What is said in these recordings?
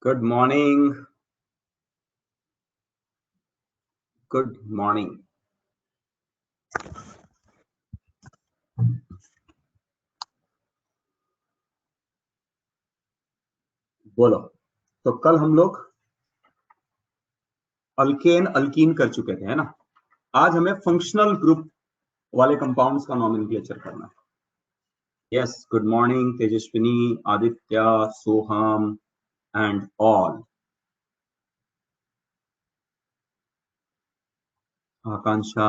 Good morning. Good morning. बोलो। तो कल हम लोग अल्केन अल्कीन कर चुके थे, है ना। आज हमें फंक्शनल ग्रुप वाले कंपाउंड्स का नॉमेनक्लेचर करना है। Yes, good morning Tejaswini, Aditya, Soham and all. Akanksha,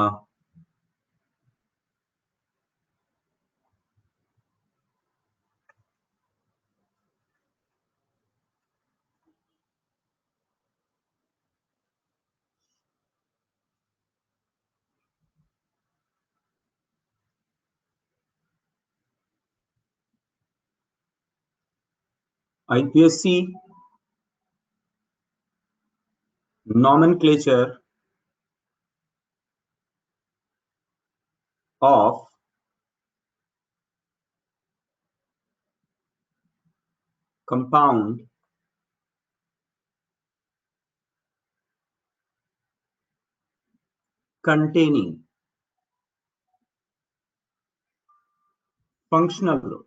IPSC nomenclature of compound containing functional group।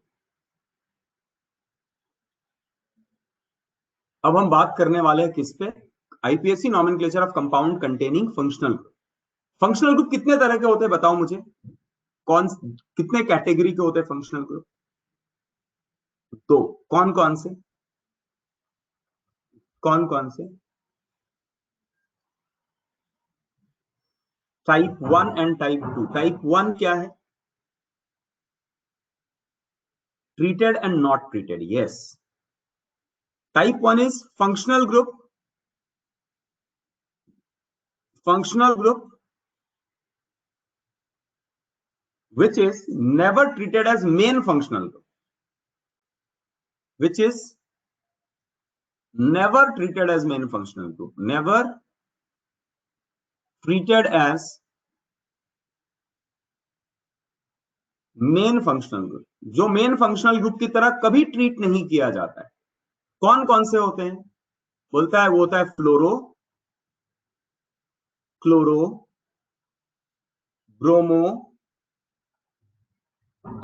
अब हम बात करने वाले हैं किस पे? IPSC nomenclature of compound containing functional group. Functional group कितने तरह के होते हैं बताओ मुझे। कौन कितने कैटेगरी के होते हैं फंक्शनल ग्रुप? दो। कौन कौन से? कौन कौन से? Type 1 and type 2। टाइप 1 क्या है? Treated and not treated. Yes, type 1 is functional group. Functional group which is never treated as main functional group, which is never treated as main functional group, never treated as main functional group, जो main functional group की तरह कभी treat नहीं किया जाता है। कौन कौन से होते हैं? बोलता है वो होता है fluoro, chloro, bromo,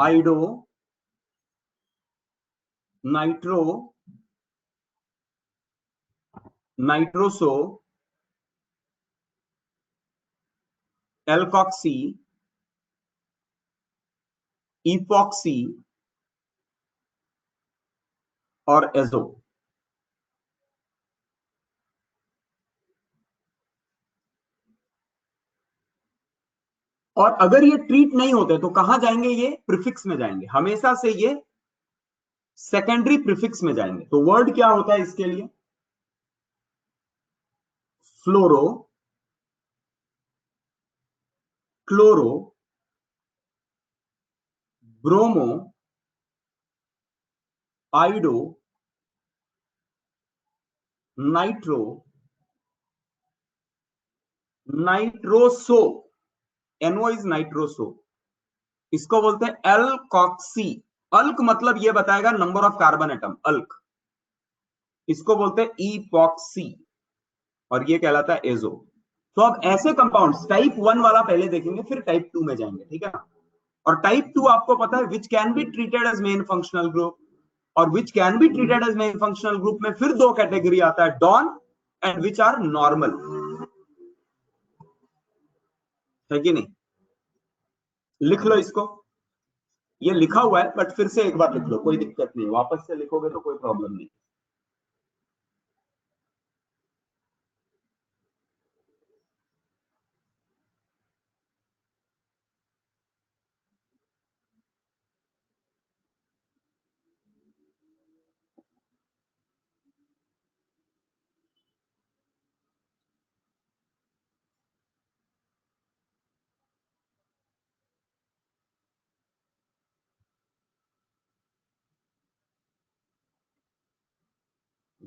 iodo, nitro, nitroso, alkoxy, epoxy और एजो। और अगर ये ट्रीट नहीं होते तो कहां जाएंगे? ये प्रीफिक्स में जाएंगे। हमेशा से ये सेकेंडरी प्रीफिक्स में जाएंगे। तो वर्ड क्या होता है इसके लिए? Fluoro, chloro, bromo, iodo, nitro, nitroso. NO is nitroso. इसको बोलते हैं एल्कॉक्सी। अल्क मतलब ये बताएगा number of carbon atom, alk. इसको बोलते हैं इपॉक्सी और ये कहलाता है एजो। तो अब ऐसे कंपाउंड्स टाइप 1 वाला पहले देखेंगे, फिर टाइप 2 में जाएंगे, ठीक है ना। और टाइप 2 आपको पता है which can be treated as main functional group, और which can be treated as main functional group में फिर दो कैटेगरी आता है, done and which are normal, है कि नहीं? लिख लो इसको। ये लिखा हुआ है बट फिर से एक बार लिख लो, कोई दिक्कत नहीं। वापस से लिखोगे तो कोई प्रॉब्लम नहीं।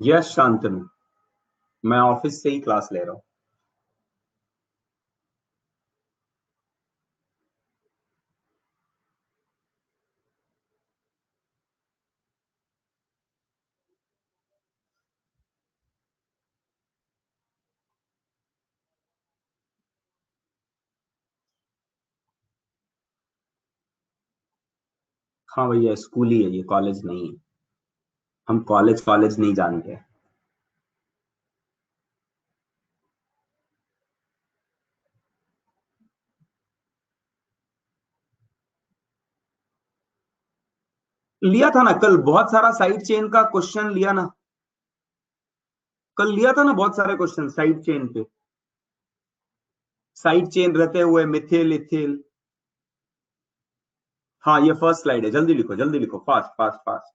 यस शांतनु, मैं ऑफिस से ही क्लास ले रहा हूं। हाँ भैया स्कूल ही है ये, कॉलेज नहीं है। हम कॉलेज कॉलेज नहीं जानते। लिया था ना कल, बहुत सारा साइड चेन का क्वेश्चन लिया ना। कल लिया था ना बहुत सारे क्वेश्चन साइड चेन पे। साइड चेन रहते हुए मिथिल इथिल। हाँ ये फर्स्ट स्लाइड है, जल्दी लिखो, फास्ट फास्ट फास्ट।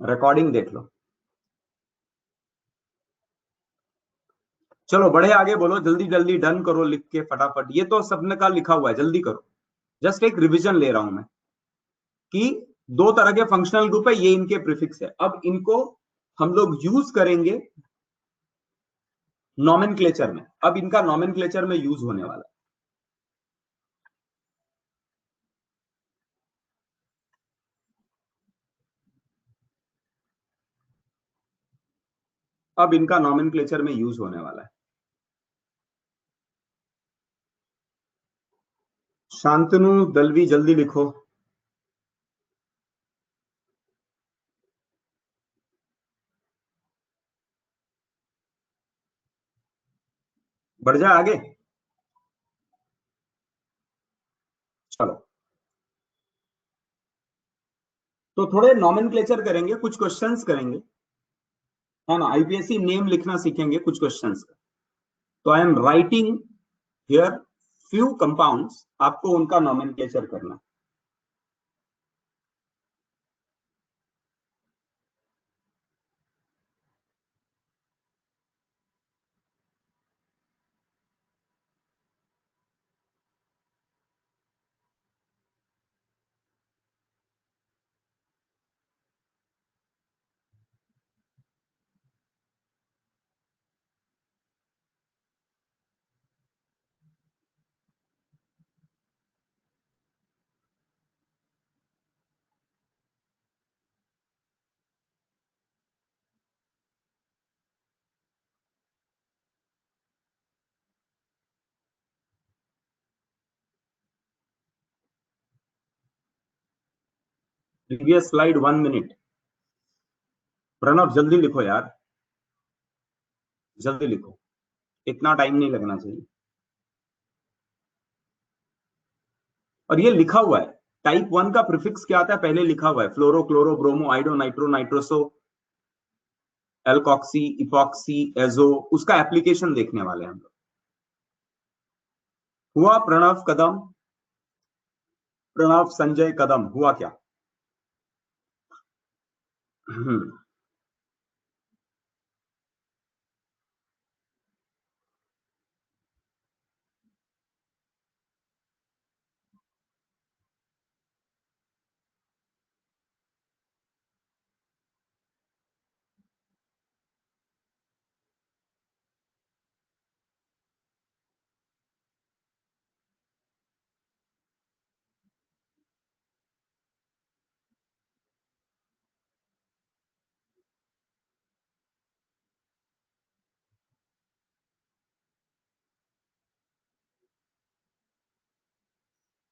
रिकॉर्डिंग देख लो। चलो बड़े आगे बोलो, जल्दी जल्दी डन करो लिख के फटाफट, ये तो सबने का लिखा हुआ है, जल्दी करो। जस्ट एक रिवीजन ले रहा हूं मैं कि दो तरह के फंक्शनल ग्रुप है, ये इनके प्रीफिक्स है। अब इनको हम लोग यूज करेंगे नॉमेनक्लेचर में। अब इनका नॉमेनक्लेचर में यूज होने वाला है। अब इनका नॉमेनक्लेचर में यूज होने वाला है। शांतनु दलवी जल्दी लिखो। बढ़ जाए आगे। चलो तो थोड़े नॉमेनक्लेचर करेंगे, कुछ क्वेश्चंस करेंगे, है ना। आईपीएससी नेम लिखना सीखेंगे कुछ क्वेश्चंस का। तो I am writing here few compounds, आपको उनका नॉमेनक्लेचर करना। Previous slide 1 minute. प्रणव जल्दी लिखो यार, जल्दी लिखो, इतना टाइम नहीं लगना चाहिए। और ये लिखा हुआ है, टाइप 1 का प्रीफिक्स क्या आता है पहले लिखा हुआ है, fluoro chloro bromo iodo nitro nitroso alkoxy epoxy azo. उसका एप्लीकेशन देखने वाले हैं हम लोग। हुआ प्रणव कदम, प्रणव संजय कदम, हुआ क्या?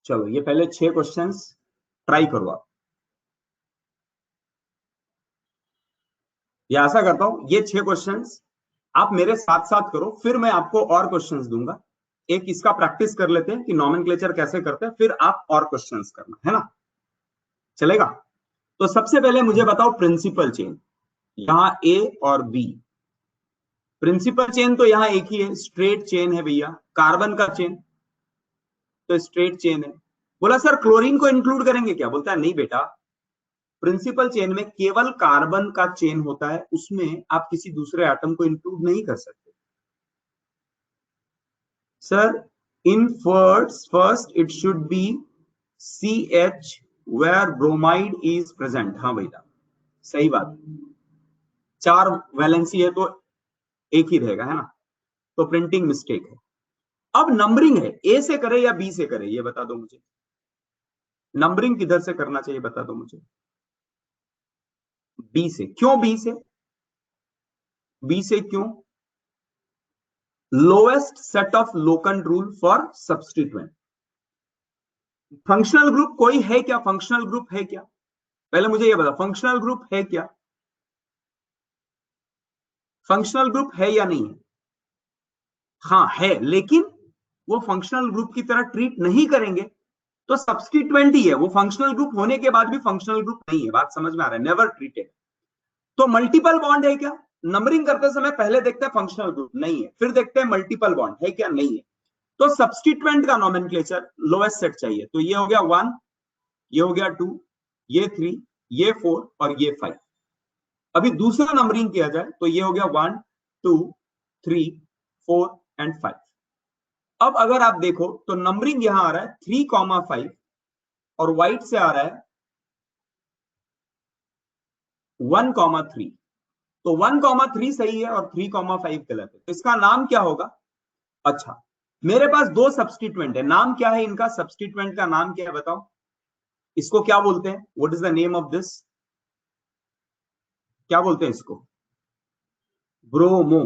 चलो ये पहले 6 क्वेश्चंस ट्राई करो आप। ये ऐसा करता हूं, ये 6 क्वेश्चंस आप मेरे साथ साथ करो, फिर मैं आपको और क्वेश्चंस दूंगा। एक इसका प्रैक्टिस कर लेते हैं कि नॉमेनक्लेचर कैसे करते हैं, फिर आप और क्वेश्चंस करना, है ना। चलेगा? तो सबसे पहले मुझे बताओ प्रिंसिपल चेन, यहां ए और बी। प्रिंसिपल चेन तो यहां एक ही है, स्ट्रेट चेन है भैया, कार्बन का चेन तो स्ट्रेट चेन है। बोला सर क्लोरीन को इंक्लूड करेंगे क्या? बोलता है नहीं बेटा, प्रिंसिपल चेन में केवल कार्बन का चेन होता है, उसमें आप किसी दूसरे एटम को इंक्लूड नहीं कर सकते। Sir in first it should be CH where bromide is present. हाँ भैया सही बात, 4 वैलेंसी है तो एक ही रहेगा, है ना। तो प्रिंटिंग मिस्टेक है। अब नंबरिंग है, ए से करे या बी से करे ये बता दो मुझे। नंबरिंग किधर से करना चाहिए बता दो मुझे। बी से। क्यों बी से? बी से क्यों? लोएस्ट सेट ऑफ लोकन rule for substituent. Functional group कोई है क्या? फंक्शनल ग्रुप है क्या? पहले मुझे ये बता, फंक्शनल ग्रुप है क्या? फंक्शनल ग्रुप है या नहीं है? हाँ है, लेकिन वो फंक्शनल ग्रुप की तरह ट्रीट नहीं करेंगे तो सब्स्टिट्यूएंट ही है वो। फंक्शनल ग्रुप होने के बाद भी फंक्शनल ग्रुप नहीं है। बात समझ में आ रहा है? Never treated. तो मल्टीपल बॉन्ड है क्या? नंबरिंग करते समय पहले देखते हैं फंक्शनल ग्रुप, नहीं है, फिर देखते हैं मल्टीपल बॉन्ड है क्या, नहीं है। तो सब्स्टिट्यूएंट का नोमेनक्लेचर लोएस्ट सेट चाहिए। तो ये हो गया 1, ये हो गया 2, ये 3, ये 4 और ये 5। अभी दूसरा नंबरिंग किया जाए तो ये हो गया 1, 2, 3, 4 एंड 5। अब अगर आप देखो तो नंबरिंग यहां आ रहा है 3,5 और व्हाइट से आ रहा है 1,3। तो 1,3 सही है और 3,5 गलत है। तो इसका नाम क्या होगा? अच्छा, मेरे पास दो सब्स्टिट्यूएंट है, नाम क्या है इनका? सब्स्टिट्यूएंट का नाम क्या है बताओ? इसको क्या बोलते हैं? What is the name of this? क्या बोलते हैं इसको? ब्रोमो।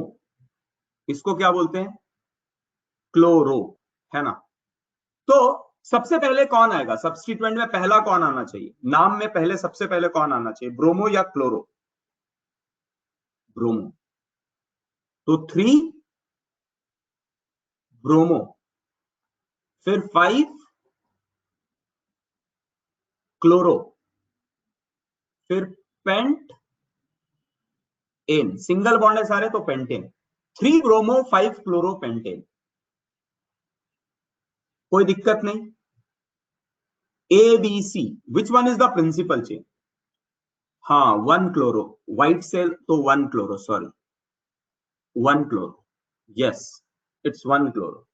इसको क्या बोलते हैं? क्लोरो, है ना? तो सबसे पहले कौन आएगा सब्स्टिट्यूएंट में? पहला कौन आना चाहिए नाम में? पहले सबसे पहले कौन आना चाहिए, ब्रोमो या क्लोरो? ब्रोमो। तो 3 ब्रोमो, फिर 5 क्लोरो, फिर पेंट एन। सिंगल बॉन्ड है सारे तो पेंटेन। 3 bromo 5 chloro pentane. कोई दिक्कत नहीं। A B C, which one is the principal chain? हाँ 1 क्लोरो, व्हाइट सेल तो 1 chloro, sorry 1 chloro, yes it's 1 chloro.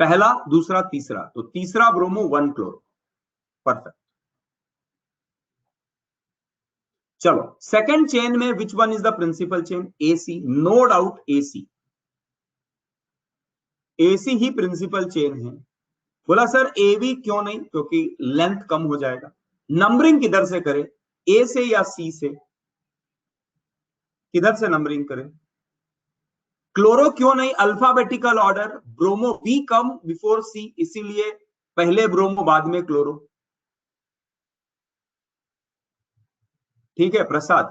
पहला, दूसरा, तीसरा, तो तीसरा ब्रोमो 1 क्लोरो, परफेक्ट। चलो सेकंड चेन में which one is the principal chain? AC, no doubt AC. AC ही प्रिंसिपल चेन है। बोला सर ए बी क्यों नहीं? क्योंकि लेंथ कम हो जाएगा। नंबरिंग किधर से करें, ए से या सी से? किधर से नंबरिंग करें? क्लोरो क्यों नहीं? Alphabetical order, bromo b come before c, इसीलिए पहले ब्रोमो बाद में क्लोरो। ठीक है प्रसाद,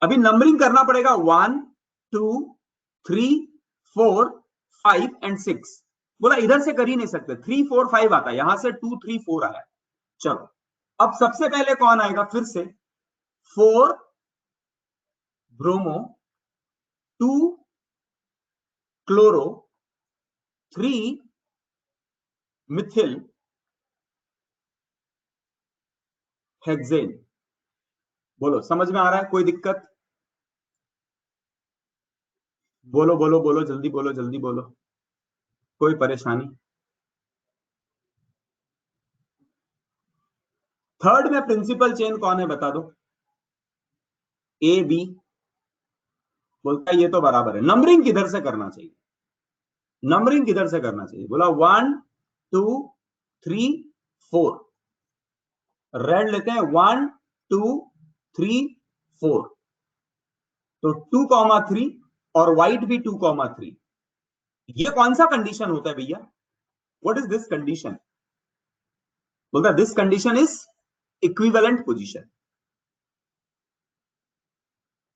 अभी नंबरिंग करना पड़ेगा 1, 2, 3, 4, 5 एंड 6। बोला इधर से कर ही नहीं सकते, 3, 4, 5 आता है, यहां से 2, 3, 4 आया। चलो अब सबसे पहले कौन आएगा फिर से? 4 ब्रोमो, 2 क्लोरो, 3 मिथिल हेक्सेन। बोलो समझ में आ रहा है? कोई दिक्कत? बोलो बोलो बोलो, जल्दी बोलो, जल्दी बोलो, कोई परेशानी? थर्ड में प्रिंसिपल चेन कौन है बता दो? A B. बोलता है ये तो बराबर है। नंबरिंग किधर से करना चाहिए? नंबरिंग किधर से करना चाहिए? बोला 1, 2, 3, 4। रेड लेते हैं 1, 2, 3, 4। तो 2,3 और व्हाइट भी 2,3। ये कौन सा कंडीशन होता है भैया? What is this condition? बोलता this condition is equivalent position.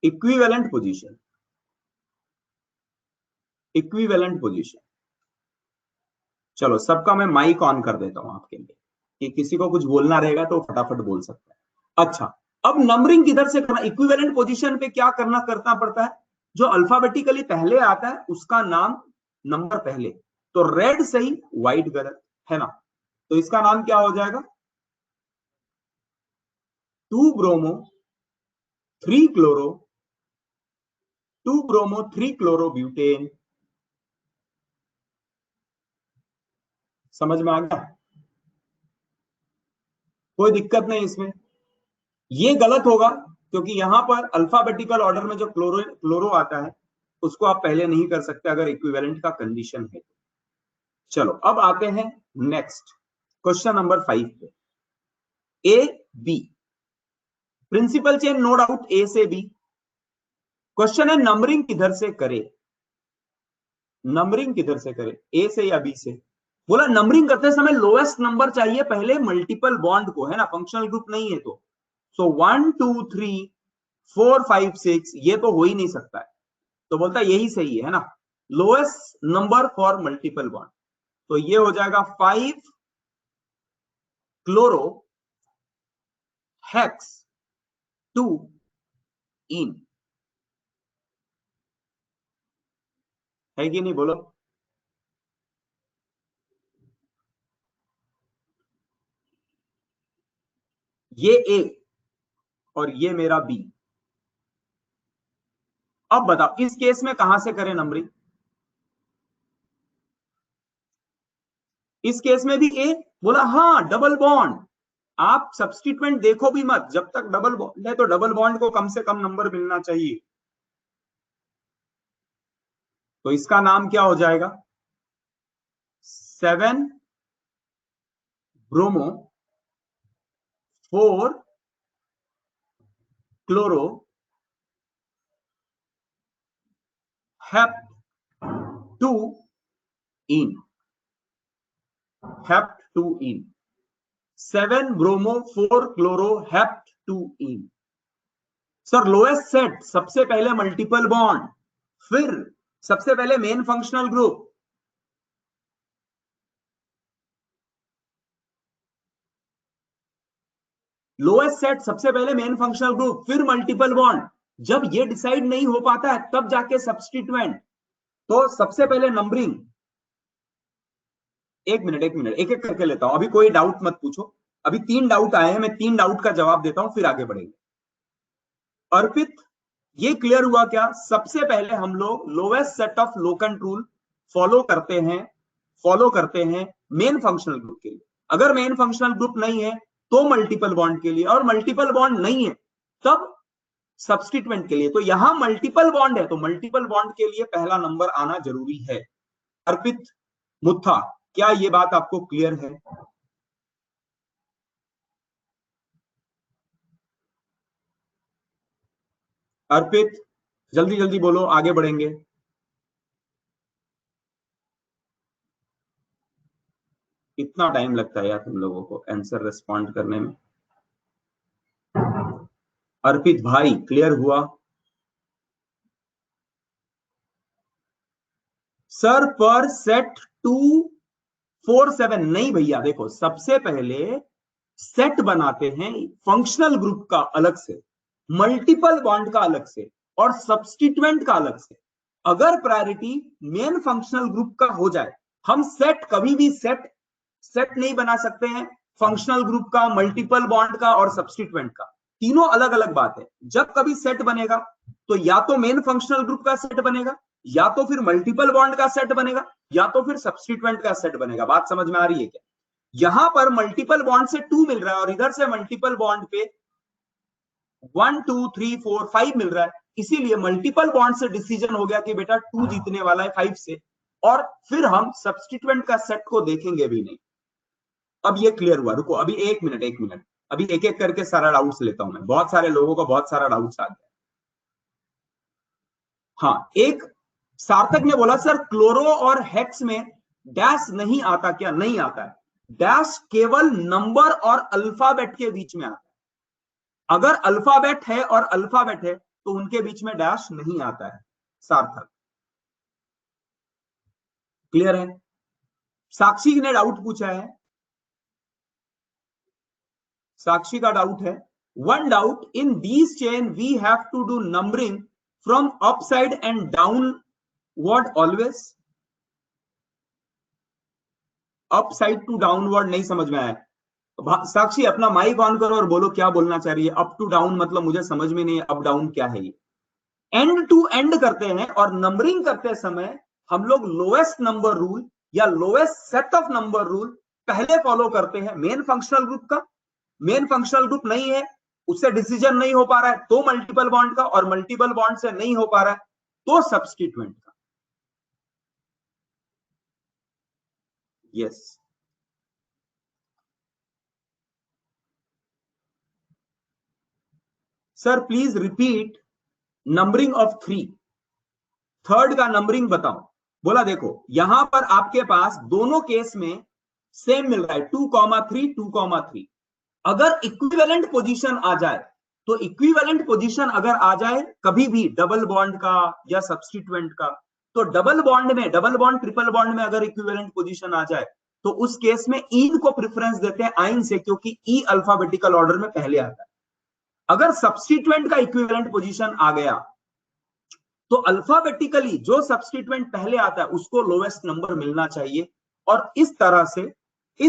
Equivalent position, equivalent position. चलो सबका मैं माइक ऑन कर देता हूं आपके लिए कि किसी को कुछ बोलना रहेगा तो फटाफट बोल सकता है। अच्छा, अब नंबरिंग किधर से करना? इक्विवेलेंट पोजीशन पे क्या करना पड़ता है? जो अल्फाबेटिकली पहले आता है उसका नाम, नंबर पहले। तो रेड सही, व्हाइट गलत, है ना? तो इसका नाम क्या हो जाएगा? 2 bromo 3 chloro, 2 bromo 3 chloro butane. समझ में आ गया? कोई दिक्कत नहीं इसमें। ये गलत होगा क्योंकि यहां पर अल्फाबेटिकल ऑर्डर में जो क्लोरो क्लोरो आता है उसको आप पहले नहीं कर सकते अगर इक्विवेलेंट का कंडीशन है। चलो अब आते हैं नेक्स्ट क्वेश्चन नंबर 5 पे। A b, principal chain no doubt a से बी। क्वेश्चन है नंबरिंग किधर से करे? नंबरिंग किधर से करें, ए से या बी से? बोला नंबरिंग करते समय लोएस्ट नंबर चाहिए पहले मल्टीपल बॉन्ड को, है ना, फंक्शनल ग्रुप नहीं है तो। सो 1 2 3 4 5 6 ये तो हो ही नहीं सकता है, तो बोलता है यही सही है ना, lowest number for multiple bond. तो ये हो जाएगा 5 क्लोरो हेक्स 2 इन, है कि नहीं बोलो? ये ए और ये मेरा बी। अब बताओ इस केस में कहां से करें नंबरिंग? इस केस में भी ए। बोला हाँ डबल बॉन्ड, आप सब्स्टिट्यूएंट देखो भी मत, जब तक डबल बॉन्ड है तो डबल बॉन्ड को कम से कम नंबर मिलना चाहिए। तो इसका नाम क्या हो जाएगा? 7 ब्रोमो 4 क्लोरो हेप्ट 2 इन, हेप्ट 2 इन, 7 ब्रोमो 4 क्लोरो हेप्ट 2 इन। सर लोएस्ट सेट सबसे पहले मल्टीपल बॉन्ड, फिर सबसे पहले main functional group, lowest set सबसे पहले मेन फंक्शनल ग्रुप फिर मल्टीपल बॉन्ड। जब ये डिसाइड नहीं हो पाता है तब जाके सब्स्टिट्यूएंट। तो सबसे पहले नंबरिंग, एक मिनट एक एक करके लेता हूं, अभी कोई डाउट मत पूछो। अभी 3 डाउट आए हैं, मैं 3 डाउट का जवाब देता हूं फिर आगे बढ़ेंगे। अर्पित ये क्लियर हुआ क्या? सबसे पहले हम लोग lowest set of locant rule follow करते हैं मेन फंक्शनल ग्रुप के लिए। अगर मेन फंक्शनल ग्रुप नहीं है तो मल्टीपल बॉन्ड के लिए, और मल्टीपल बॉन्ड नहीं है तब सब्स्टिट्यूएंट के लिए। तो यहां मल्टीपल बॉन्ड है तो मल्टीपल बॉन्ड के लिए पहला नंबर आना जरूरी है। अर्पित मुत्था, क्या ये बात आपको क्लियर है? अर्पित जल्दी जल्दी बोलो, आगे बढ़ेंगे। इतना टाइम लगता है यार तुम लोगों को आंसर रिस्पॉन्ड करने में। अर्पित भाई क्लियर हुआ? सर पर सेट 247 नहीं भैया, देखो सबसे पहले सेट बनाते हैं फंक्शनल ग्रुप का अलग से, मल्टीपल बॉन्ड का अलग से, और सब्स्टिट्यूएंट का अलग से। अगर प्रायोरिटी मेन फंक्शनल ग्रुप का हो जाए, हम सेट कभी भी सेट सेट नहीं बना सकते हैं फंक्शनल ग्रुप का, मल्टीपल बॉन्ड का और सब्स्टिट्यूएंट का। तीनों अलग अलग बात है। जब कभी सेट बनेगा तो या तो मेन फंक्शनल ग्रुप का सेट बनेगा, या तो फिर मल्टीपल बॉन्ड का सेट बनेगा, या तो फिर सब्स्टिट्यूएंट का सेट बनेगा। बात समझ में आ रही है क्या? यहां पर मल्टीपल बॉन्ड से 2 मिल रहा है और इधर से मल्टीपल बॉन्ड पे 1 2 3 4 5 मिल रहा है, इसीलिए मल्टीपल बॉन्ड से डिसीजन हो गया कि बेटा 2 जीतने वाला है 5 से, और फिर हम सब्स्टिट्यूएंट का सेट को देखेंगे भी नहीं। अब ये क्लियर हुआ? रुको अभी एक मिनट, अभी एक एक करके सारा डाउट्स लेता हूं मैं, बहुत सारे लोगों को बहुत सारा डाउट्स आ गया। हाँ, एक सार्थक ने बोला सर क्लोरो और हेक्स में डैश नहीं आता क्या? नहीं आता है, डैश केवल नंबर और अल्फाबेट के बीच में आता है। अगर अल्फाबेट है और अल्फाबेट है तो उनके बीच में डैश नहीं आता है। सार्थक क्लियर है? साक्षी ने डाउट पूछा है, साक्षी का डाउट है, one doubt in these chain we have to do numbering from upside and downward always. Upside to downward नहीं समझ में आया। साक्षी अपना माइक ऑन करो और बोलो क्या बोलना चाह रही है। अप टू डाउन मतलब मुझे समझ में नहीं है, अप डाउन क्या है ये? एंड टू एंड करते हैं और नंबरिंग करते समय हम लोग लोएस्ट नंबर रूल या lowest set of number rule पहले फॉलो करते हैं मेन फंक्शनल ग्रुप का। मेन फंक्शनल ग्रुप नहीं है, उससे डिसीजन नहीं हो पा रहा है तो मल्टीपल बॉन्ड का, और मल्टीपल बॉन्ड से नहीं हो पा रहा है तो सब्स्टिट्यूएंट का। Yes sir, please repeat numbering of 3। Third का नंबरिंग बताओ। बोला देखो यहां पर आपके पास दोनों केस में सेम मिल रहा है 2,3 2,3। अगर इक्विवेलेंट पोजीशन आ जाए, तो इक्विवेलेंट पोजीशन अगर आ जाए कभी भी डबल बॉन्ड का या सब्स्टिट्यूएंट का, तो डबल बॉन्ड ट्रिपल बॉन्ड में अगर इक्विवेलेंट पोजीशन आ जाए, तो उस केस में इन को प्रेफरेंस देते हैं आइन से, क्योंकि ई अल्फाबेटिकल ऑर्डर में पहले आता है। अगर सब्स्टिट्यूएंट का इक्विवेलेंट पोजीशन आ गया, तो अल्फाबेटिकली जो सब्स्टिट्यूएंट पहले आता है उसको लोएस्ट नंबर मिलना चाहिए, और इस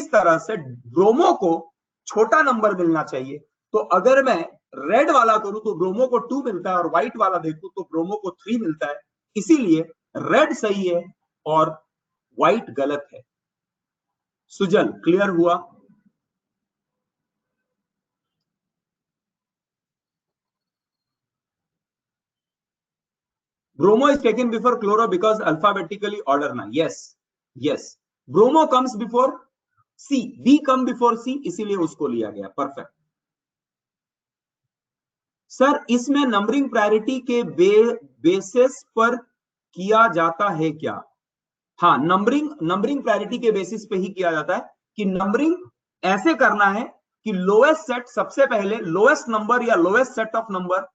तरह से ब्रोमो को छोटा नंबर मिलना चाहिए। तो अगर मैं रेड वाला करूं तो ब्रोमो को 2 मिलता है, और व्हाइट वाला देखूं तो ब्रोमो को 3 मिलता है। इसीलिए रेड सही है और व्हाइट गलत है। सुजल, क्लियर हुआ? Bromo is taken before chloro because alphabetically order na. Yes, yes. Bromo comes before C. B come before C, इसीलिए उसको लिया गया। परफेक्ट। सर इसमें नंबरिंग प्रायोरिटी के बेसिस पर किया जाता है क्या? हाँ, नंबरिंग प्रायोरिटी के बेसिस पे ही किया जाता है, कि नंबरिंग ऐसे करना है कि लोएस्ट सेट सबसे पहले, लोएस्ट नंबर या लोएस्ट सेट ऑफ नंबर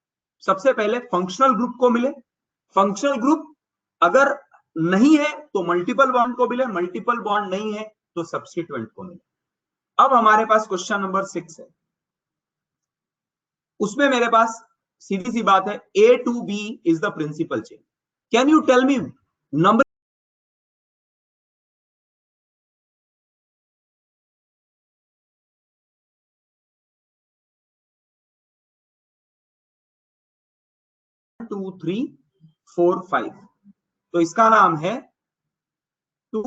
सबसे पहले फंक्शनल ग्रुप को मिले। फंक्शनल ग्रुप अगर नहीं है तो मल्टीपल बॉन्ड को मिले, मल्टीपल बॉन्ड नहीं है तो सब्स्टिट्यूएंट को मिले। अब हमारे पास क्वेश्चन नंबर 6 है। उसमें मेरे पास सीधी सी बात है, a to b is the principal chain. Can you tell me number two three four five? तो इसका नाम है टू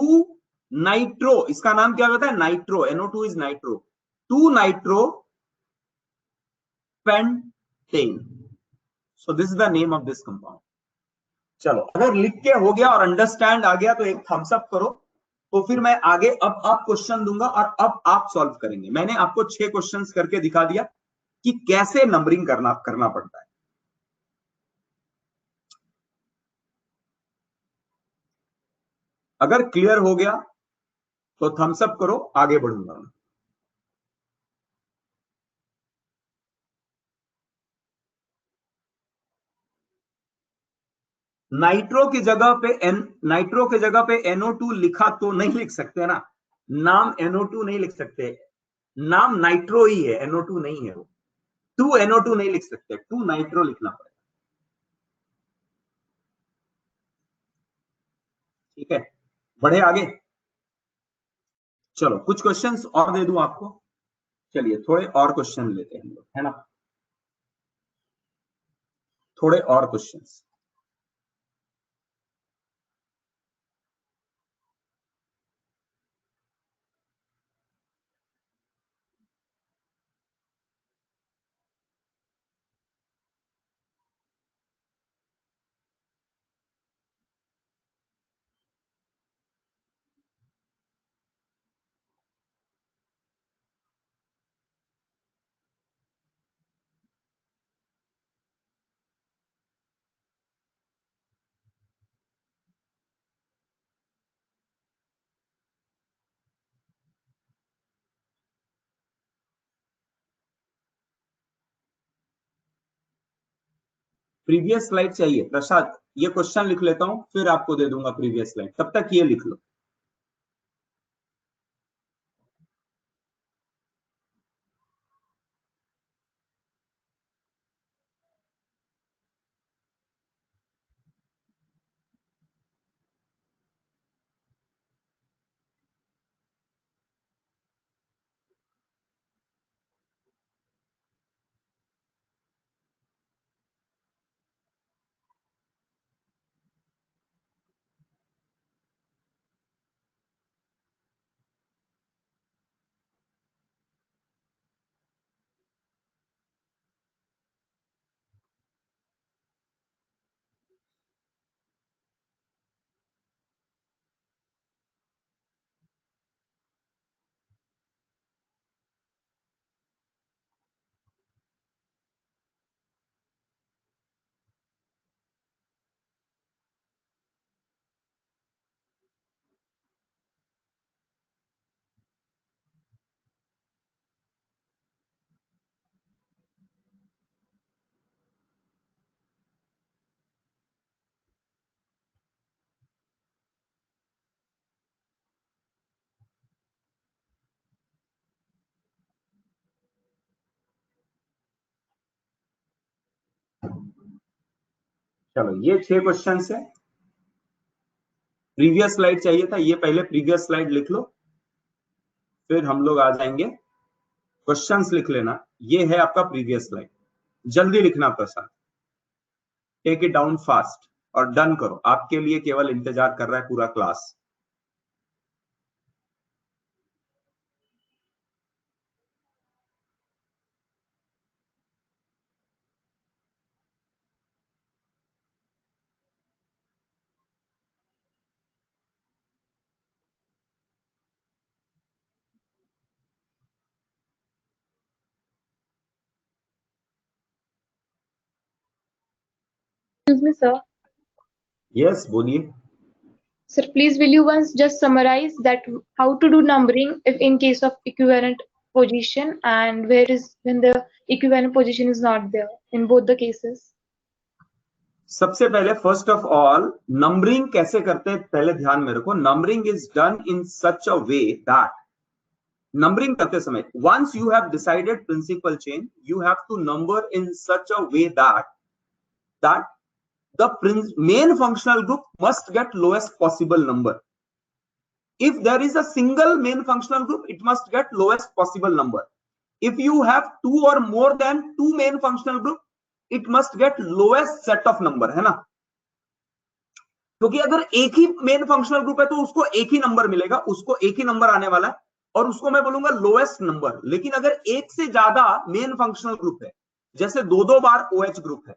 नाइट्रो। इसका नाम क्या होता है? Nitro. NO2 is nitro. To nitro pentane. So this is the name of this compound. चलो, अगर लिख के हो गया और अंडरस्टैंड आ गया तो एक थम्स अप करो। तो फिर मैं आगे अब आप क्वेश्चन दूंगा और अब आप सॉल्व करेंगे। मैंने आपको 6 क्वेश्चंस करके दिखा दिया कि कैसे नंबरिंग करना करना पड़ता है। अगर क्लियर हो गया तो थम्स अप करो, आगे बढ़ूंगा मैं। नाइट्रो की जगह पे NO2 लिखा तो नहीं लिख सकते ना। नाम NO2 नहीं लिख सकते। नाम नाइट्रो ही है, NO2 नहीं है वो। 2 NO2 नहीं लिख सकते, 2 नाइट्रो लिखना पड़ेगा। ठीक है, बढ़े आगे। चलो कुछ क्वेश्चंस और दे दूं आपको। चलिए थोड़े और क्वेश्चन लेते हैं हम लोग, है ना? थोड़े और क्वेश्चंस। प्रीवियस स्लाइड चाहिए प्रसाद? ये क्वेश्चन लिख लेता हूं, फिर आपको दे दूंगा प्रीवियस स्लाइड, तब तक ये लिख लो। चलो ये 6 क्वेश्चन है। प्रीवियस स्लाइड चाहिए था, ये पहले प्रीवियस स्लाइड लिख लो, फिर हम लोग आ जाएंगे। क्वेश्चंस लिख लेना, ये है आपका प्रीवियस स्लाइड। जल्दी लिखना प्रसाद, टेक इट डाउन फास्ट और डन करो। आपके लिए केवल इंतजार कर रहा है पूरा class. Excuse me, sir. Yes बोलिए। Sir, please will you once just summarize that how to do numbering if in case of equivalent position and where is when the equivalent position is not there in both the cases? सबसे पहले first of all numbering कैसे करते हैं पहले ध्यान में रखो। Numbering is done in such a way that, numbering करते समय once you have decided principal chain, you have to number in such a way that the main functional group must get lowest possible number. If there is a single main functional group, it must get lowest possible number. If you have two or more than two main functional group, it must get lowest set of number, है ना। क्योंकि अगर एक ही main functional group है तो उसको एक ही number मिलेगा, उसको एक ही नंबर आने वाला है और उसको मैं बोलूंगा लोएस्ट नंबर। लेकिन अगर एक से ज्यादा मेन फंक्शनल ग्रुप है, जैसे दो दो बार OH ग्रुप है,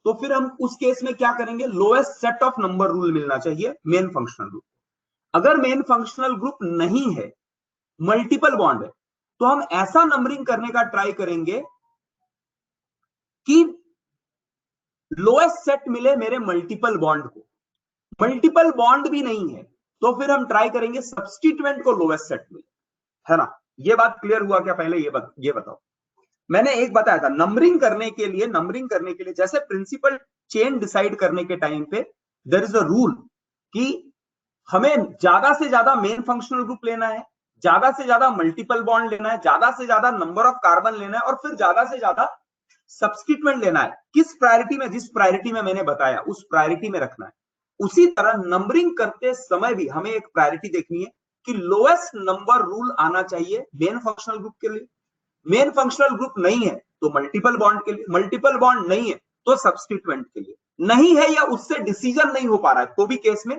तो फिर हम उस केस में क्या करेंगे, lowest set of number rule मिलना चाहिए मेन फंक्शनल ग्रुप। अगर मेन फंक्शनल ग्रुप नहीं है, मल्टीपल बॉन्ड है, तो हम ऐसा नंबरिंग करने का ट्राई करेंगे कि लोएस्ट सेट मिले मेरे मल्टीपल बॉन्ड को। मल्टीपल बॉन्ड भी नहीं है तो फिर हम ट्राई करेंगे सब्स्टिट्यूएंट को लोएस्ट सेट मिले, है ना। ये बात क्लियर हुआ क्या? पहले ये बताओ। मैंने एक बताया था नंबरिंग करने के लिए जैसे प्रिंसिपल चेन डिसाइड करने के टाइम पे देयर इज अ रूल कि हमें ज्यादा से ज्यादा मेन फंक्शनल ग्रुप लेना है, ज्यादा से ज्यादा मल्टीपल बॉन्ड लेना है, ज्यादा से ज्यादा नंबर ऑफ कार्बन लेना है और फिर ज्यादा से ज्यादा सब्स्टिट्यूएंट लेना है। किस प्रायोरिटी में? जिस प्रायोरिटी में मैंने बताया उस प्रायोरिटी में रखना है। उसी तरह नंबरिंग करते समय भी हमें एक प्रायोरिटी देखनी है कि लोएस्ट नंबर रूल आना चाहिए मेन फंक्शनल ग्रुप के लिए। मेन फंक्शनल ग्रुप नहीं है तो मल्टीपल बॉन्ड के लिए, मल्टीपल बॉन्ड नहीं है तो सब्स्टिट्यूएंट के लिए। नहीं है या उससे डिसीजन नहीं हो पा रहा है तो भी केस में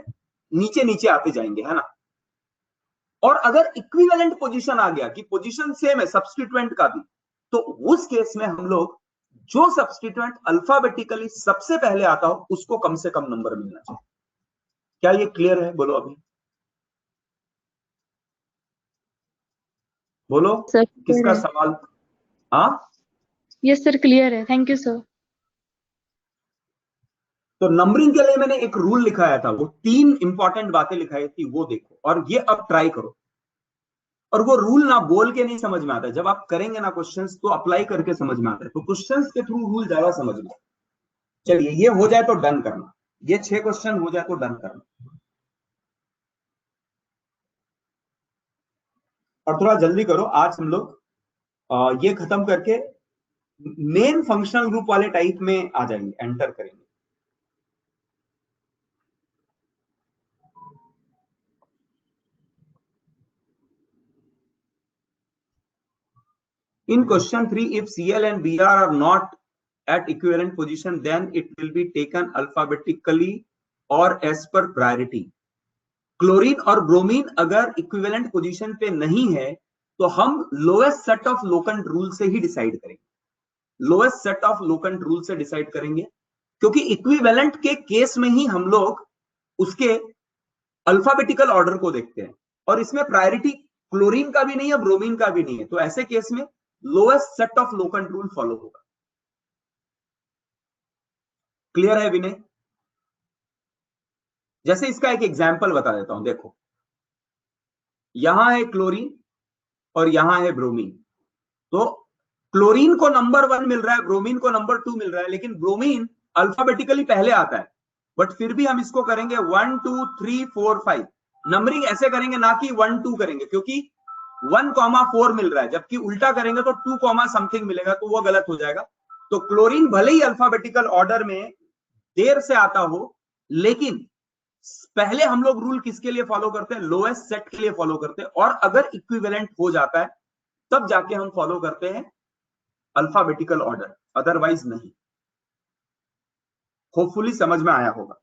नीचे नीचे आते जाएंगे, है ना। और अगर इक्विवेलेंट पोजीशन आ गया कि पोजीशन सेम है सब्स्टिट्यूएंट का भी, तो उस केस में हम लोग जो सब्स्टिट्यूएंट अल्फाबेटिकली सबसे पहले आता हो उसको कम से कम नंबर मिलना चाहिए। क्या ये क्लियर है? बोलो अभी, बोलो Sir, किसका clear है। सवाल? हाँ, Yes, sir, clear है। Thank you, sir. तो नंबरिंग के लिए मैंने एक रूल लिखाया था, वो 3 इंपॉर्टेंट बातें लिखाई थी, वो देखो और ये अब ट्राई करो। और वो रूल ना बोल के नहीं समझ में आता है, जब आप करेंगे ना क्वेश्चंस तो अप्लाई करके समझ में आता है। तो क्वेश्चंस के थ्रू रूल ज्यादा समझ में। चलिए ये हो जाए तो डन करना, ये 6 क्वेश्चन हो जाए तो डन करना। और थोड़ा जल्दी करो, आज हम लोग ये खत्म करके मेन फंक्शनल ग्रुप वाले टाइप में आ जाएंगे, एंटर करेंगे। In question 3, if Cl and Br are not at equivalent position, then it will be taken alphabetically or as per priority. Chlorine और ब्रोमीन अगर इक्विवेलेंट पोजीशन पे नहीं है तो हम lowest set of locant rule से ही decide करेंगे। Lowest set of locant rule से डिसाइड करेंगे क्योंकि इक्विवेलेंट के केस में ही हम लोग उसके अल्फाबेटिकल ऑर्डर को देखते हैं और इसमें प्रायोरिटी क्लोरीन का भी नहीं है, ब्रोमीन का भी नहीं है। तो ऐसे केस में lowest set of locant rule follow होगा। क्लियर है विनय? जैसे इसका एक एग्जांपल बता देता हूं, देखो यहां है क्लोरीन और यहां है ब्रोमीन। तो क्लोरीन को नंबर 1 मिल रहा है, ब्रोमीन को नंबर 2 मिल रहा है, लेकिन ब्रोमीन अल्फाबेटिकली पहले आता है, बट फिर भी हम इसको करेंगे 1 2 3 4 5 नंबरिंग ऐसे करेंगे, ना कि 1 2 करेंगे, क्योंकि 1,4 मिल रहा है, जबकि उल्टा करेंगे तो 2, समथिंग मिलेगा, तो वो गलत हो जाएगा। तो क्लोरीन भले ही अल्फाबेटिकल ऑर्डर में देर से आता हो, लेकिन पहले हम लोग रूल किसके लिए फॉलो करते हैं? लोएस्ट सेट के लिए फॉलो करते हैं, और अगर इक्विवेलेंट हो जाता है तब जाके हम फॉलो करते हैं अल्फाबेटिकल ऑर्डर, अदरवाइज नहीं। होपफुली समझ में आया होगा।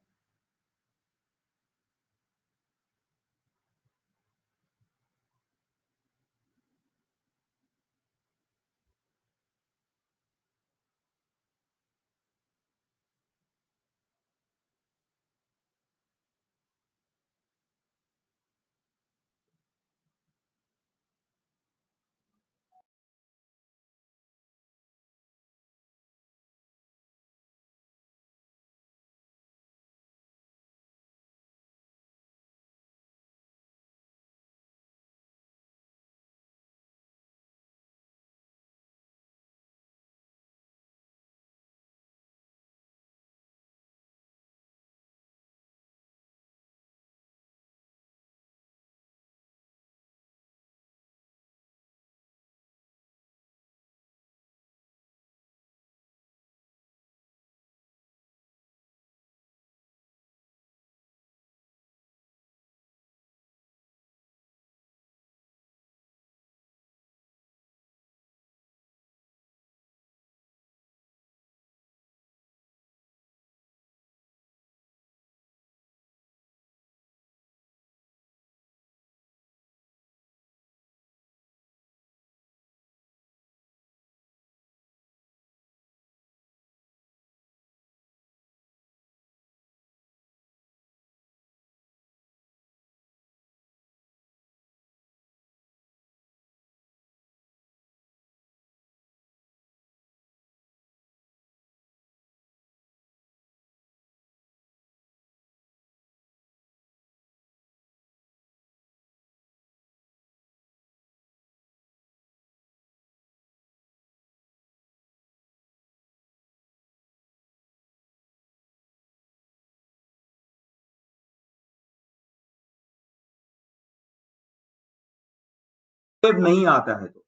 नहीं आता है तो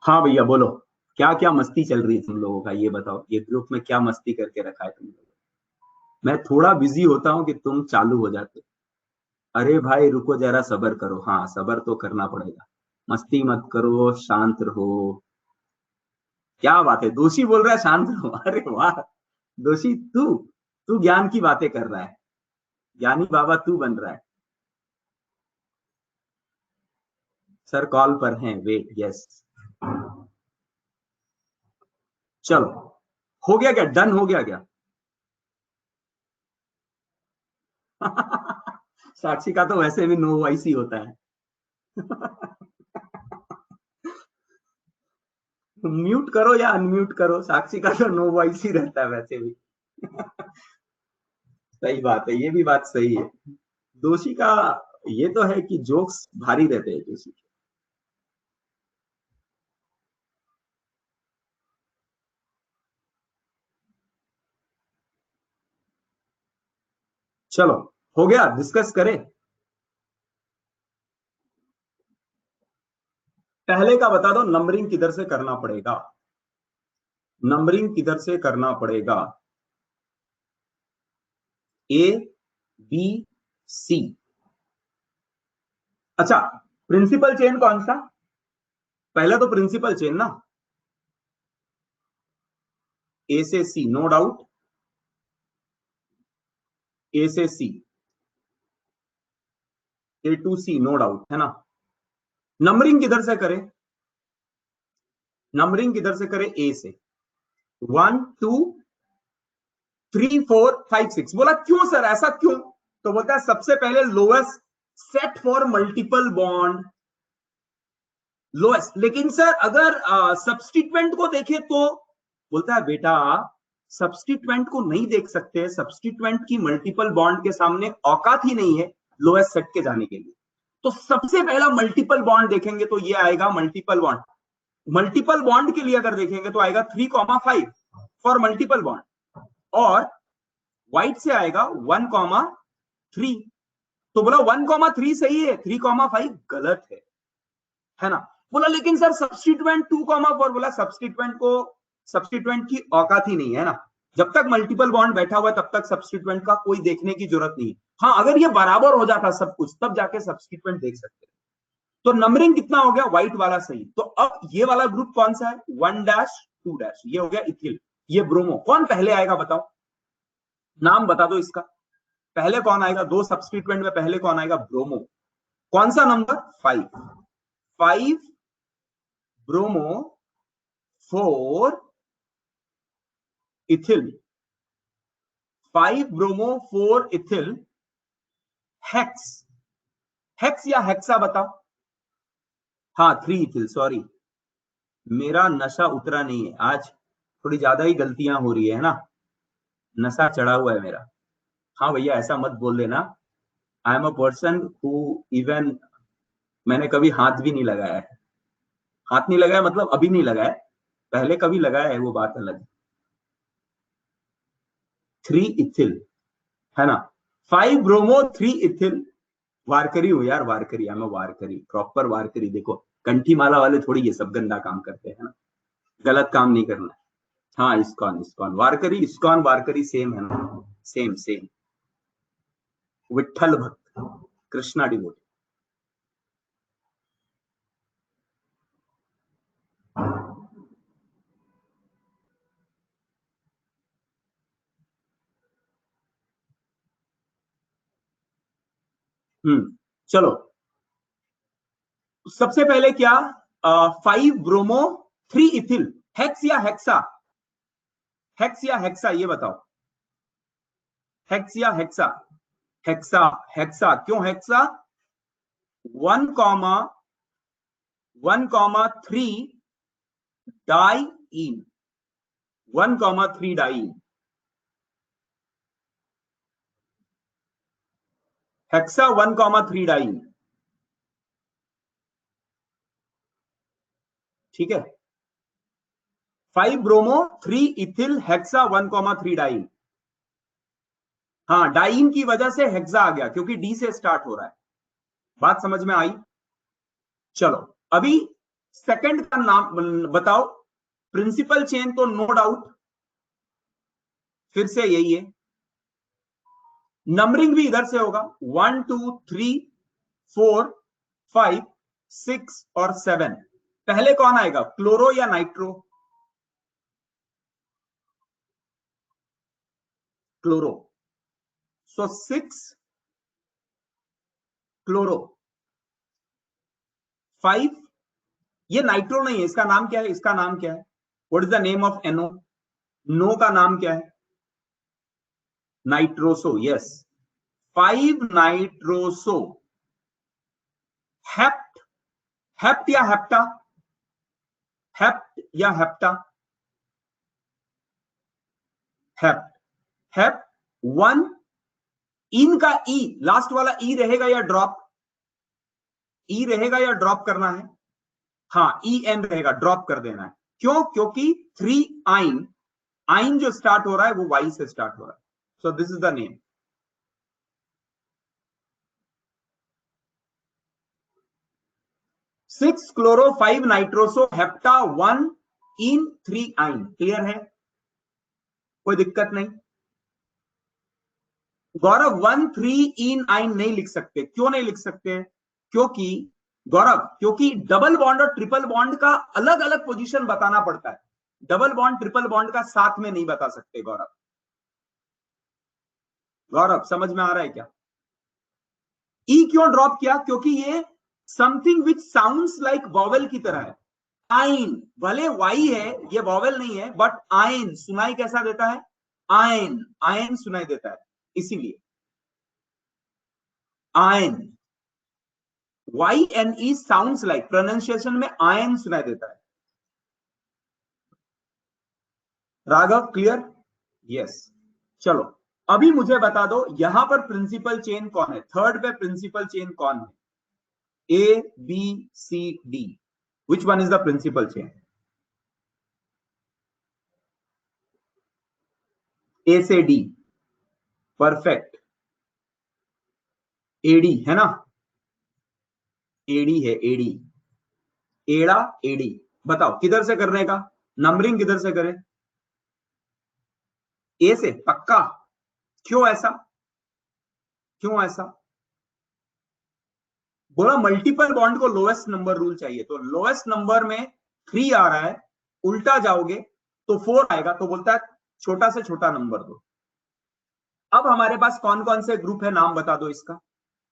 हाँ भैया बोलो, क्या क्या मस्ती चल रही है तुम लोगों का, ये बताओ, ये ग्रुप में क्या मस्ती करके रखा है तुम लोगों ने? मैं थोड़ा बिजी होता हूँ कि तुम चालू हो जाते। अरे भाई रुको जरा, सबर करो। हाँ सबर तो करना पड़ेगा, मस्ती मत करो, शांत रहो। क्या बात है, दोषी बोल रहा है शांत रहो। अरे वाह दोषी, तू तू ज्ञान की बातें कर रहा है, ज्ञानी बाबा तू बन रहा है। सर कॉल पर हैं, वेट, यस। चलो, हो गया क्या, डन हो गया क्या? साक्षी का तो वैसे भी नो वॉइस ही होता है। म्यूट करो या अनम्यूट करो, साक्षी का तो नो वॉइस ही रहता है वैसे भी। सही बात है, ये भी बात सही है। दोषी का ये तो है कि जोक्स भारी रहते हैं दोषी के। चलो, हो गया, डिस्कस करें। पहले का बता दो, नंबरिंग किधर से करना पड़ेगा? नंबरिंग किधर से करना पड़ेगा? ए, बी, सी। अच्छा, प्रिंसिपल चेन कौन सा? पहला तो प्रिंसिपल चेन ना, ए से सी नो डाउट, ए से सी, ए टू सी नो डाउट, है ना? नंबरिंग किधर से करें? नंबरिंग किधर से करें? ए से। 1 2 3 4 5 6। बोला क्यों सर, ऐसा क्यों? तो बोलता है सबसे पहले lowest set for multiple bond, lowest. लेकिन सर अगर सब्स्टिट्यूएंट को देखें तो, बोलता है बेटा सब्स्टिट्यूएंट को नहीं देख सकते, सब्स्टिट्यूएंट की मल्टीपल बॉन्ड के सामने औकात ही नहीं है लोएस्ट सेट के जाने के लिए। तो सबसे पहला मल्टीपल बॉन्ड देखेंगे तो ये आएगा मल्टीपल बॉन्ड। मल्टीपल बॉन्ड के लिए अगर देखेंगे तो आएगा 3,5 फॉर मल्टीपल बॉन्ड, और व्हाइट से आएगा 1,3। तो बोला 1,3 सही है, 3,5 गलत है ना? बोला लेकिन सर सब्स्टिट्यूएंट 2,4। बोला सब्स्टिट्यूएंट की औकात ही नहीं है ना, जब तक मल्टीपल बॉन्ड बैठा हुआ है तब तक सब्स्टिट्यूएंट का कोई देखने की जरूरत नहीं। हाँ अगर ये बराबर हो जाता सब कुछ तब जाके सब्स्टिट्यूएंट देख सकते। तो नंबरिंग कितना हो गया? व्हाइट वाला सही। तो अब ये वाला ग्रुप कौन सा है? 1-2, ये हो गया इथिल, ये ब्रोमो। कौन पहले आएगा बताओ, नाम बता दो इसका। पहले कौन आएगा? दो सब्स्टिट्यूएंट में पहले कौन आएगा? ब्रोमो। कौन सा number? 5 bromo 4 ethyl, 5 bromo 4 ethyl hex. Hex या हेक्सा बताओ। हाँ 3 इथिल, सॉरी मेरा नशा उतरा नहीं है आज, थोड़ी ज्यादा ही गलतियां हो रही है ना, नशा चढ़ा हुआ है मेरा। हाँ भैया ऐसा मत बोल देना, I am a person who even मैंने कभी हाथ भी नहीं लगाया है। हाथ नहीं लगाया मतलब अभी नहीं लगाया, पहले कभी लगाया है वो बात अलग है। 3 इथिल, है ना? 5 ब्रोमो 3 इथिल। वारकरी हो यार, वारकरी, I am a Warkari, proper वारकरी। देखो कंठी माला वाले थोड़ी ये सब गंदा काम करते हैं ना, गलत काम नहीं करना। हाँ इस्कॉन, इस्कॉन वारकरी, इस्कॉन वारकरी सेम है ना, सेम सेम। विठल भक्त, कृष्णा डिवोटी। चलो, सबसे पहले क्या? 5 ब्रोमो 3 इथिल, हेक्स या हेक्सा? हेक्स या हेक्सा ये बताओ, हेक्स या हेक्सा? हेक्सा, हेक्सा क्यों हेक्सा? 1,1,3 डाई इन, 1,3 डाई इन, हेक्सा 1,3 डाई इन। ठीक है, 5 ब्रोमो 3 इथिल हेक्सा 1,3 डाइन। हाँ डाइन की वजह से हेक्सा आ गया क्योंकि डी से स्टार्ट हो रहा है। बात समझ में आई? चलो अभी सेकंड का नाम बताओ। प्रिंसिपल चेन तो नो डाउट फिर से यही है। नंबरिंग भी इधर से होगा 1 2 3 4 5 6 और 7। पहले कौन आएगा, क्लोरो या नाइट्रो? क्लोरो। सो 6 क्लोरो, 5 ये नाइट्रो नहीं है, इसका नाम क्या है? इसका नाम क्या है? What is the name of NO? NO का नाम क्या है? Nitroso. Yes, 5 nitroso. Hept, hept या हेप्टा? हेप्ट या हेप्टा? Hept, hept. 1 इन का ई, लास्ट वाला ई रहेगा या ड्रॉप? ई रहेगा या ड्रॉप करना है? हाँ, ई एन रहेगा, ड्रॉप कर देना है। क्यों? क्योंकि 3 आइन, आइन जो स्टार्ट हो रहा है वो वाई से स्टार्ट हो रहा है। So this is the name. 6 chloro 5 nitroso hepta 1 इन 3 आइन। क्लियर है? कोई दिक्कत नहीं। गौरव 1 3 इन आइन नहीं लिख सकते। क्यों नहीं लिख सकते? क्योंकि गौरव, क्योंकि डबल बॉन्ड और ट्रिपल बॉन्ड का अलग अलग पोजीशन बताना पड़ता है। डबल बॉन्ड ट्रिपल बॉन्ड का साथ में नहीं बता सकते गौरव। गौरव समझ में आ रहा है क्या? ई क्यों ड्रॉप किया? क्योंकि ये something which sounds like vowel की तरह है। आइन, भले वाई है, ये वॉवेल नहीं है, बट आइन सुनाई कैसा देता है? आइन, आइन सुनाई देता है, इसीलिए आइन। YNE साउंड्स लाइक, प्रोनाउंसिएशन में आयन सुनाई देता है। राघव क्लियर? यस। चलो अभी मुझे बता दो यहां पर प्रिंसिपल चेन कौन है? थर्ड पे प्रिंसिपल चेन कौन है? ABCD, which one is the principal chain? A से D, परफेक्ट। AD है ना? AD है, AD, एड़ा AD। बताओ किधर से करने का? नंबरिंग किधर से करें? ए से पक्का? क्यों ऐसा? क्यों ऐसा? बोला मल्टीपल बॉन्ड को लोएस्ट नंबर रूल चाहिए, तो लोएस्ट नंबर में 3 आ रहा है, उल्टा जाओगे तो 4 आएगा, तो बोलता है छोटा से छोटा नंबर दो। अब हमारे पास कौन कौन से ग्रुप है, नाम बता दो इसका।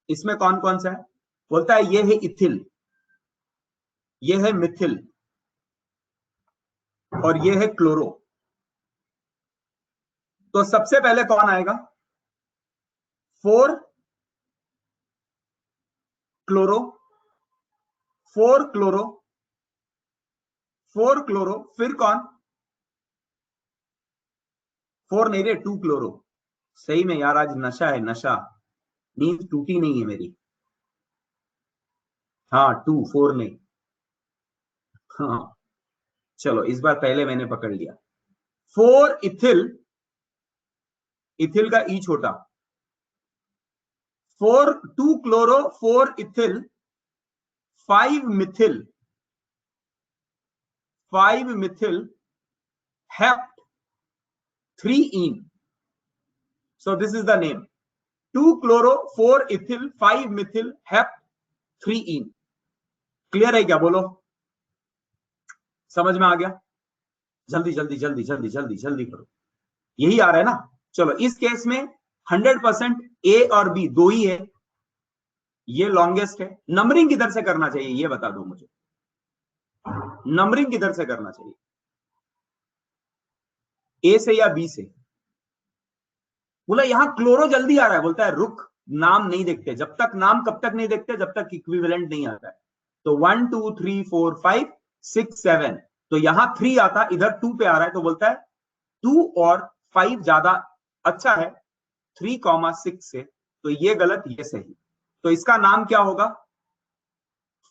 इसमें कौन कौन सा है? बोलता है ये है इथिल, ये है मिथिल और ये है क्लोरो। तो सबसे पहले कौन आएगा? 4 क्लोरो, 4 क्लोरो, 4 क्लोरो, फिर कौन? 4 नहीं रे, 2 क्लोरो। सही में यार आज नशा है, नशा, नींद टूटी नहीं है मेरी। हाँ 2, 4 नहीं। हाँ चलो इस बार पहले मैंने पकड़ लिया। 4 इथिल, इथिल का ई छोटा, 4 2 chloro, 4 ethyl, 5 Mithil, 5 Mithil, hept, 3 in. So this is the name, 2 chloro 4 ethyl 5 Mithil hept 3 in. Clear है क्या? बोलो समझ में आ गया? जल्दी जल्दी जल्दी जल्दी जल्दी जल्दी करो, यही आ रहा है ना? चलो इस केस में 100% ए और बी दो ही है, ये लॉन्गेस्ट है। नंबरिंग किधर से करना चाहिए ये बता दो मुझे, नंबरिंग किधर से करना चाहिए? ए से या बी से? बोला यहां क्लोरो जल्दी आ रहा है, बोलता है रुक, नाम नहीं देखते जब तक, नाम कब तक नहीं देखते? जब तक इक्विवेलेंट नहीं आता है। तो 1 2 3 4 5 6 7, तो यहां 3 आता, इधर 2 पे आ रहा है, तो बोलता है 2 और 5 ज्यादा अच्छा है 3,6 से, तो ये गलत ये सही। तो इसका नाम क्या होगा?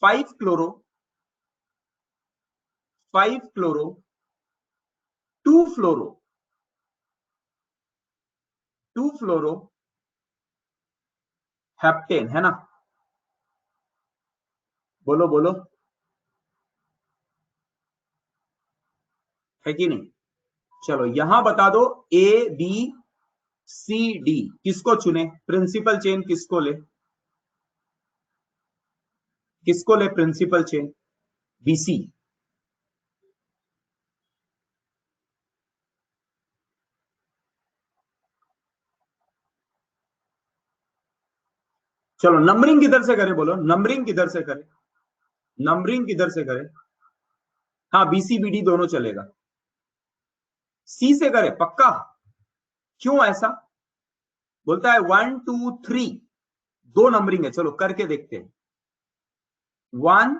5 क्लोरो, 5 क्लोरो, 2 फ्लोरो, 2 फ्लोरो हेप्टेन, है ना? बोलो बोलो। है कि नहीं? चलो यहां बता दो ए बी सी डी किसको चुने, प्रिंसिपल चेन किसको ले, किसको ले प्रिंसिपल चेन? बीसी। चलो नंबरिंग किधर से करें, बोलो नंबरिंग किधर से करें, नंबरिंग किधर से करें? हाँ बीसी बीडी दोनों चलेगा। सी से करें पक्का? क्यों ऐसा? बोलता है 1 2 3 दो नंबरिंग है, चलो करके देखते हैं। 1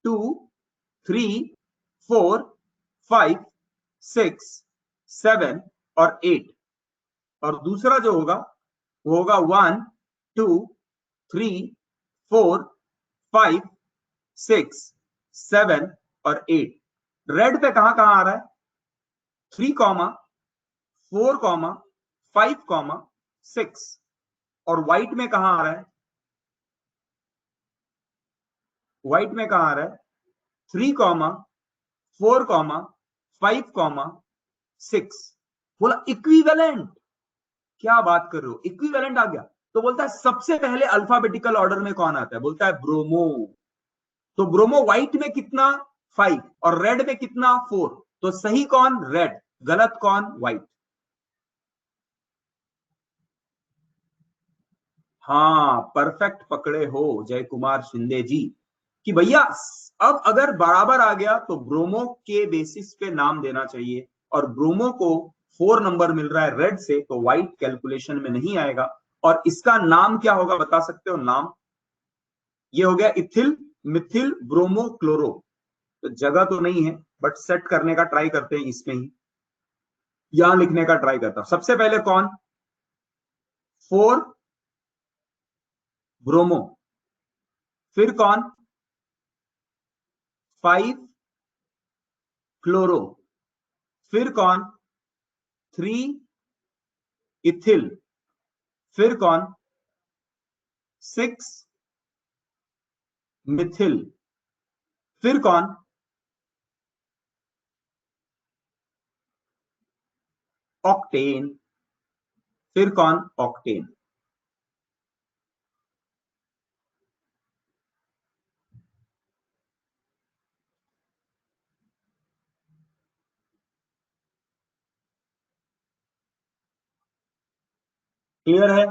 2 3 4 5 6 7 और 8, और दूसरा जो होगा वो होगा 1 2 3 4 5 6 7 और 8। रेड पे कहां कहां आ रहा है? 3 कॉमा 4 कॉमा 5 कॉमा 6, और व्हाइट में कहां आ रहा है? व्हाइट में कहां आ रहा है? 3 कॉमा 4 कॉमा 5 कॉमा 6। बोला इक्विवेलेंट। क्या बात कर रहे हो, इक्विवेलेंट आ गया। तो बोलता है सबसे पहले अल्फाबेटिकल ऑर्डर में कौन आता है? बोलता है ब्रोमो। तो ब्रोमो व्हाइट में कितना? 5, और रेड में कितना? 4। तो सही कौन? रेड। गलत कौन? व्हाइट। हाँ परफेक्ट पकड़े हो जय कुमार शिंदे जी, कि भैया अब अगर बराबर आ गया तो ब्रोमो के बेसिस पे नाम देना चाहिए, और ब्रोमो को 4 नंबर मिल रहा है रेड से, तो व्हाइट कैलकुलेशन में नहीं आएगा। और इसका नाम क्या होगा बता सकते हो नाम? ये हो गया इथिल मिथिल ब्रोमो क्लोरो। तो जगह तो नहीं है, बट सेट करने का ट्राई करते हैं इसमें ही, यहां लिखने का ट्राई करता हूं। सबसे पहले कौन? 4 ब्रोमो, फिर कौन? 5 क्लोरो, फिर कौन? 3 इथिल, फिर कौन? 6 मिथिल, फिर कौन? ऑक्टेन, फिर कौन? ऑक्टेन। क्लियर है?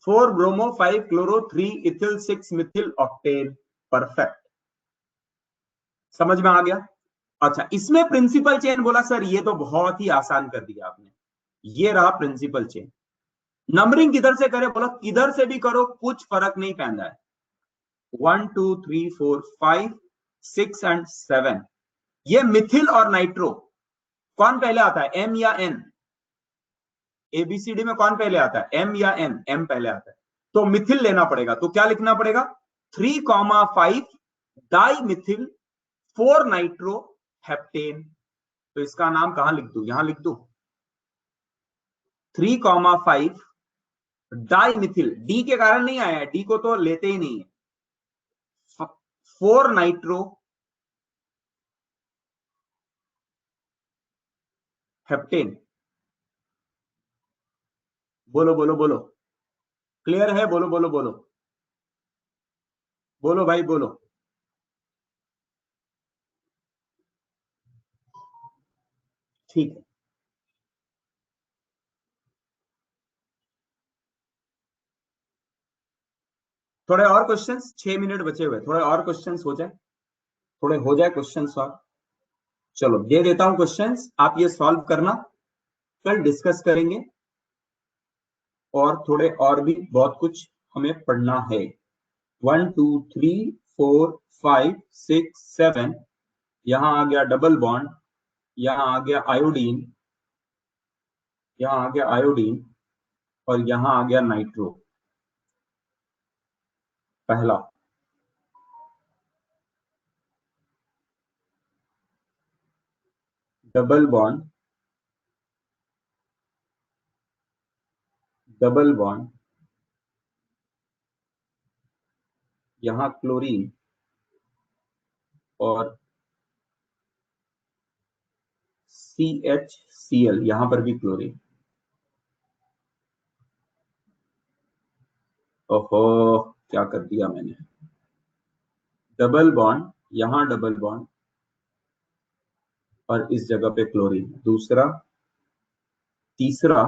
4 bromo 5 chloro 3 ethyl 6 Mithil octane. Perfect, समझ में आ गया? अच्छा इसमें प्रिंसिपल चेन बोला सर, ये तो बहुत ही आसान कर दिया आपने। ये रहा प्रिंसिपल चेन। नंबरिंग किधर से करें? बोला किधर से भी करो कुछ फर्क नहीं पैदा है। 1 2 3 4 5 6 एंड 7। ये मिथिल और नाइट्रो कौन पहले आता है, एम या एन? एबीसीडी में कौन पहले आता है, एम या एन? एम पहले आता है। तो मिथिल लेना पड़ेगा, तो क्या लिखना पड़ेगा? 3,5 डाई मिथिल 4 नाइट्रो हेप्टेन। तो इसका नाम कहां लिख दू? यहां लिख दू 3,5 डाई मिथिल। डी के कारण नहीं आया है, डी को तो लेते ही नहीं है। 4 नाइट्रो हेप्टेन। बोलो बोलो बोलो, क्लियर है? बोलो बोलो बोलो, बोलो भाई बोलो। ठीक है, थोड़े और क्वेश्चंस, 6 मिनट बचे हुए, थोड़े और क्वेश्चंस हो जाए, थोड़े हो जाए क्वेश्चन सॉल्व। चलो दे देता हूं क्वेश्चंस, आप ये सॉल्व करना, कल डिस्कस करेंगे। और थोड़े और भी बहुत कुछ हमें पढ़ना है। 1 2 3 4 5 6 7, यहां आ गया डबल बॉन्ड, यहां आ गया आयोडीन, यहां आ गया आयोडीन, और यहां आ गया नाइट्रो। पहला डबल बॉन्ड, डबल बॉन्ड, यहां क्लोरीन, और CHCl, यहां पर भी क्लोरीन। ओहो, क्या कर दिया मैंने। डबल बॉन्ड, यहां डबल बॉन्ड और इस जगह पे क्लोरीन, दूसरा, तीसरा,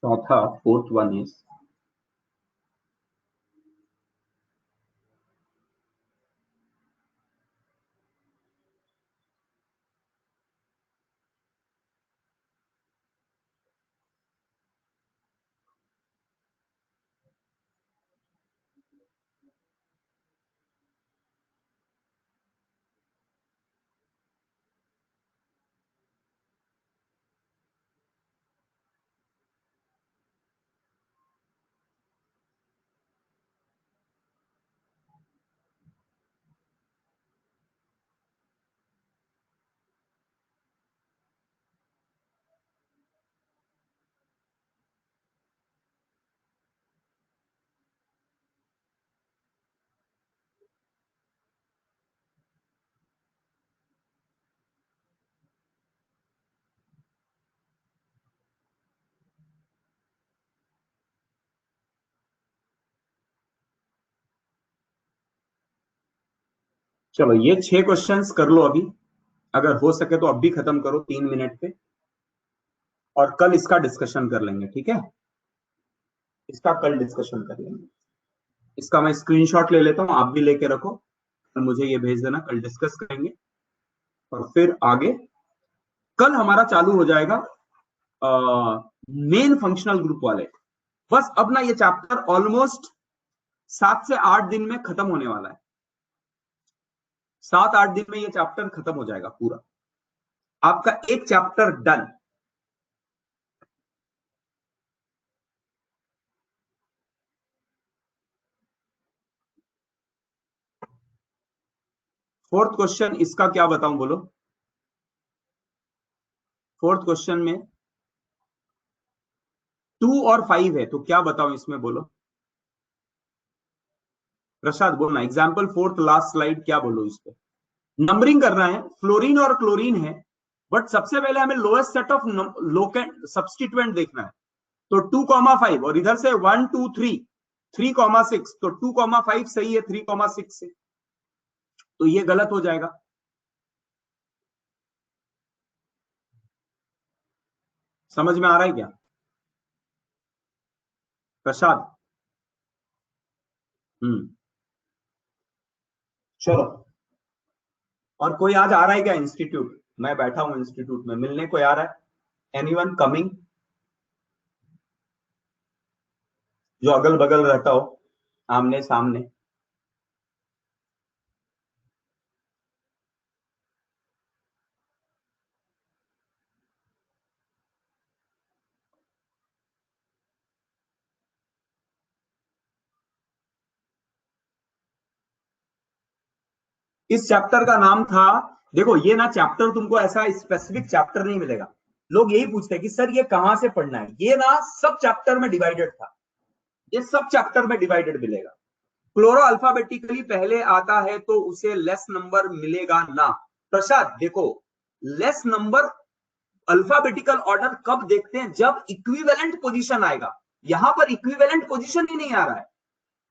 चौथा, फोर्थ वन इज चलो ये 6 क्वेश्चंस कर लो अभी, अगर हो सके तो अब भी खत्म करो 3 मिनट पे, और कल इसका डिस्कशन कर लेंगे, ठीक है? इसका कल डिस्कशन कर लेंगे। इसका मैं स्क्रीनशॉट ले लेता हूं, आप भी लेके रखो, मुझे ये भेज देना, कल डिस्कस करेंगे। और फिर आगे कल हमारा चालू हो जाएगा मेन फंक्शनल ग्रुप वाले। बस अब ना ये चैप्टर ऑलमोस्ट 7 से 8 दिन में खत्म होने वाला है। 7-8 दिन में ये चैप्टर खत्म हो जाएगा पूरा, आपका एक चैप्टर डन। फोर्थ क्वेश्चन इसका क्या बताऊं, बोलो? फोर्थ क्वेश्चन में 2 और 5 है, तो क्या बताऊं इसमें, बोलो? प्रसाद बोलना, एग्जाम्पल फोर्थ लास्ट स्लाइड, क्या बोलो इस पे? नंबरिंग करना है, फ्लोरीन और क्लोरीन है, बट सबसे पहले हमें lowest set of locant substituent देखना है। तो 2,5 और इधर से 1 2 3 3,6, तो 2,5 सही है 3,6 से, तो ये गलत हो जाएगा। समझ में आ रहा है क्या प्रसाद? चलो, और कोई आज आ रहा है क्या इंस्टीट्यूट? मैं बैठा हूं इंस्टीट्यूट में, मिलने कोई आ रहा है? एनीवन कमिंग जो अगल बगल रहता हो, आमने सामने? इस चैप्टर का नाम था, देखो ये ना चैप्टर तुमको ऐसा स्पेसिफिक चैप्टर नहीं मिलेगा। लोग यही पूछते हैं कि सर ये कहां से पढ़ना है, ये ना सब चैप्टर में डिवाइडेड था, ये सब चैप्टर में डिवाइडेड मिलेगा। क्लोरो अल्फाबेटिकली पहले आता है तो उसे लेस नंबर मिलेगा ना। प्रसाद देखो, लेस नंबर अल्फाबेटिकल ऑर्डर कब देखते हैं? जब इक्विवेलेंट पोजीशन आएगा। यहां पर इक्विवेलेंट पोजीशन ही नहीं आ रहा है,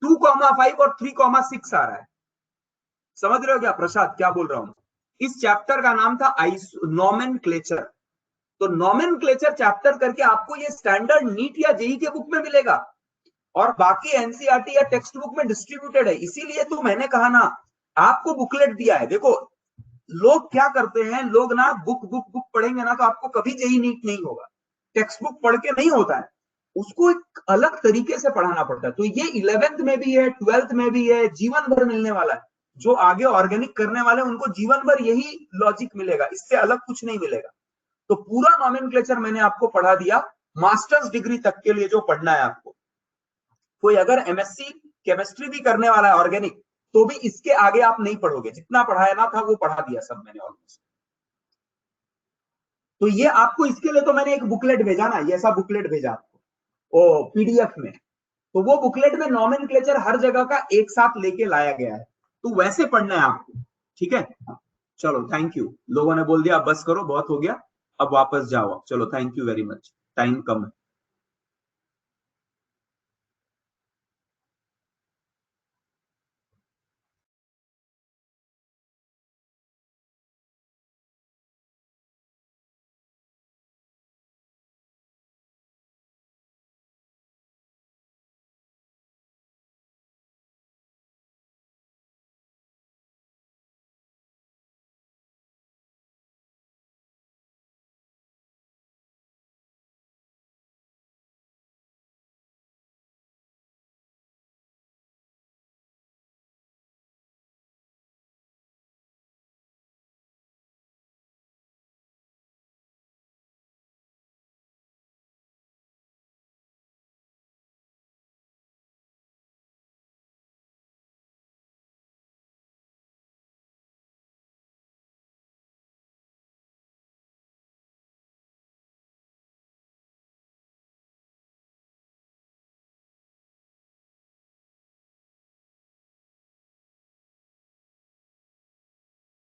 2,5 और 3,6 आ रहा है। समझ रहे हो क्या प्रसाद क्या बोल रहा हूं? इस चैप्टर का नाम था नोमेनक्लेचर। तो नोमेनक्लेचर चैप्टर करके आपको ये स्टैंडर्ड नीट या जेई के बुक में मिलेगा, और बाकी एनसीईआरटी या टेक्स्ट बुक में डिस्ट्रीब्यूटेड है। इसीलिए तो मैंने कहा ना, आपको बुकलेट दिया है। देखो लोग क्या करते हैं, लोग ना बुक बुक बुक पढ़ेंगे ना तो आपको कभी जेई नीट नहीं होगा। टेक्स्ट बुक पढ़ के नहीं होता है, उसको एक अलग तरीके से पढ़ाना पड़ता है। तो ये 11th में भी है, 12th में भी है, जीवन भर मिलने वाला है। जो आगे ऑर्गेनिक करने वाले उनको जीवन भर यही लॉजिक मिलेगा, इससे अलग कुछ नहीं मिलेगा। तो पूरा नॉमेनक्लेचर मैंने आपको पढ़ा दिया, मास्टर्स डिग्री तक के लिए जो पढ़ना है आपको। कोई अगर एमएससी केमिस्ट्री भी करने वाला है ऑर्गेनिक, तो भी इसके आगे आप नहीं पढ़ोगे, जितना पढ़ाया ना था वो पढ़ा दिया सब मैंने ऑलमोस्ट। तो ये आपको, इसके लिए तो मैंने एक बुकलेट भेजा ना, ये ऐसा बुकलेट भेजा आपको ओ पीडीएफ में, तो वो बुकलेट में नॉमेनक्लेचर हर जगह का एक साथ लेके लाया गया है, तो वैसे पढ़ना है आपको, ठीक है। चलो थैंक यू, लोगों ने बोल दिया अब बस करो, बहुत हो गया, अब वापस जाओ, चलो thank you very much, time कम है।